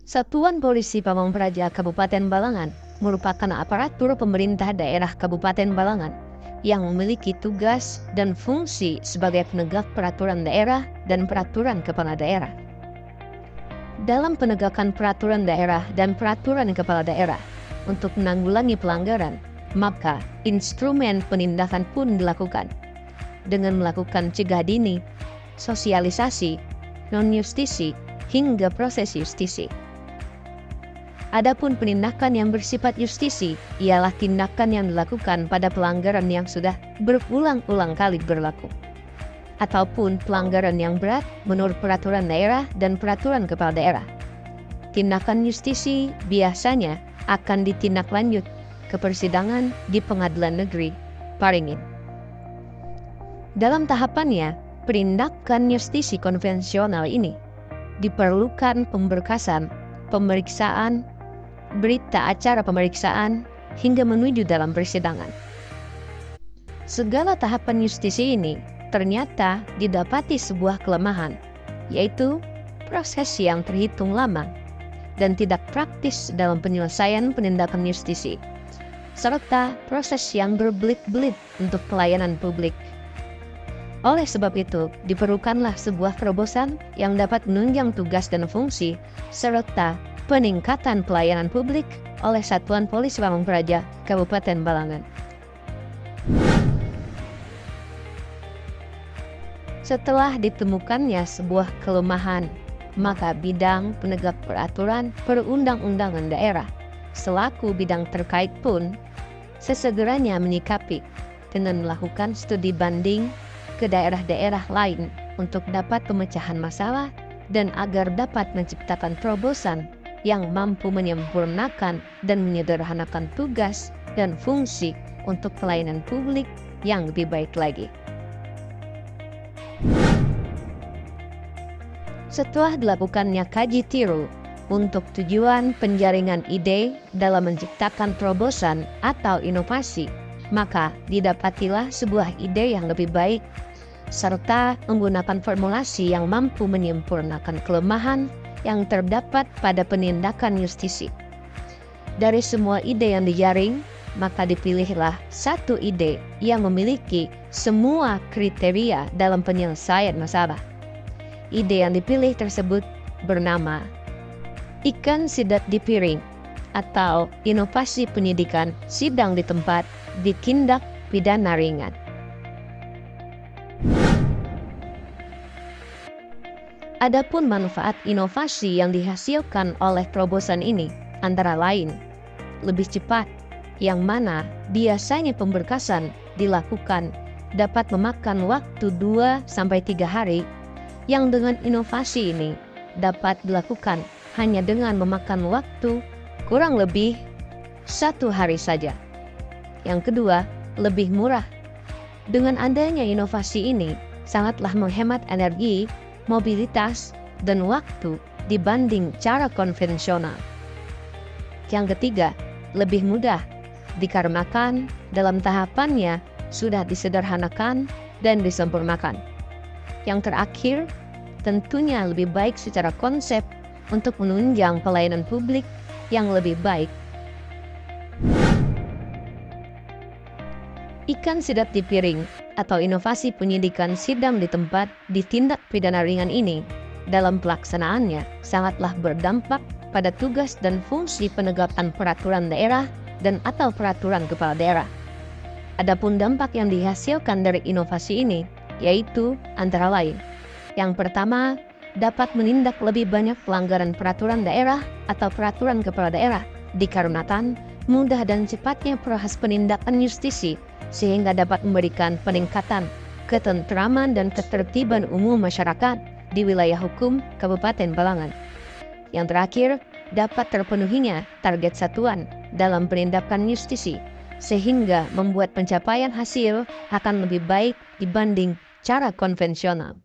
Satuan Polisi Pamong Praja Kabupaten Balangan merupakan aparatur pemerintah daerah Kabupaten Balangan yang memiliki tugas dan fungsi sebagai penegak peraturan daerah dan peraturan kepala daerah. Dalam penegakan peraturan daerah dan peraturan kepala daerah untuk menanggulangi pelanggaran, maka instrumen penindakan pun dilakukan dengan melakukan cegah dini, sosialisasi, non-justisi, hingga proses justisi. Adapun penindakan yang bersifat justisi ialah tindakan yang dilakukan pada pelanggaran yang sudah berulang-ulang kali berlaku, ataupun pelanggaran yang berat menurut peraturan daerah dan peraturan kepala daerah. Tindakan justisi biasanya akan ditindaklanjut ke persidangan di Pengadilan Negeri Paringin. Dalam tahapannya, penindakan justisi konvensional ini diperlukan pemberkasan, pemeriksaan, berita acara pemeriksaan, hingga menuju dalam persidangan. Segala tahapan justisi ini ternyata didapati sebuah kelemahan, yaitu proses yang terhitung lama dan tidak praktis dalam penyelesaian penindakan justisi, serta proses yang berbelit-belit untuk pelayanan publik. Oleh sebab itu, diperlukanlah sebuah terobosan yang dapat menunjang tugas dan fungsi serta peningkatan pelayanan publik oleh Satuan Polisi Pamong Praja Kabupaten Balangan. Setelah ditemukannya sebuah kelemahan, maka bidang penegak peraturan perundang-undangan daerah selaku bidang terkait pun sesegeranya menyikapi dengan melakukan studi banding ke daerah-daerah lain untuk dapat pemecahan masalah dan agar dapat menciptakan terobosan yang mampu menyempurnakan dan menyederhanakan tugas dan fungsi untuk pelayanan publik yang lebih baik lagi. Setelah dilakukannya kaji tiru untuk tujuan penjaringan ide dalam menciptakan terobosan atau inovasi, maka didapatilah sebuah ide yang lebih baik serta menggunakan formulasi yang mampu menyempurnakan kelemahan yang terdapat pada penindakan justisi. Dari semua ide yang dijaring, maka dipilihlah satu ide yang memiliki semua kriteria dalam penyelesaian masalah. Ide yang dipilih tersebut bernama Ikan Sidat di Piring atau Inovasi Penyidikan Sidang di Tempat di Tindak Pidana Ringan. Adapun manfaat inovasi yang dihasilkan oleh terobosan ini antara lain lebih cepat, yang mana biasanya pemberkasan dilakukan dapat memakan waktu 2-3 hari, yang dengan inovasi ini dapat dilakukan hanya dengan memakan waktu kurang lebih 1 hari saja. Yang kedua, lebih murah. Dengan adanya inovasi ini sangatlah menghemat energi, mobilitas, dan waktu dibanding cara konvensional. Yang ketiga, lebih mudah dikarenakan dalam tahapannya sudah disederhanakan dan disempurnakan. Yang terakhir, tentunya lebih baik secara konsep untuk menunjang pelayanan publik yang lebih baik. Ikan Sidat di Piring atau inovasi penyidikan sidang di tempat di tindak pidana ringan ini dalam pelaksanaannya sangatlah berdampak pada tugas dan fungsi penegakan peraturan daerah dan atau peraturan kepala daerah. Adapun dampak yang dihasilkan dari inovasi ini yaitu antara lain: yang pertama, dapat menindak lebih banyak pelanggaran peraturan daerah atau peraturan kepala daerah dikarenakan mudah dan cepatnya proses penindakan justisi, sehingga dapat memberikan peningkatan ketentraman dan ketertiban umum masyarakat di wilayah hukum Kabupaten Balangan. Yang terakhir, dapat terpenuhinya target satuan dalam penindakan justisi, sehingga membuat pencapaian hasil akan lebih baik dibanding cara konvensional.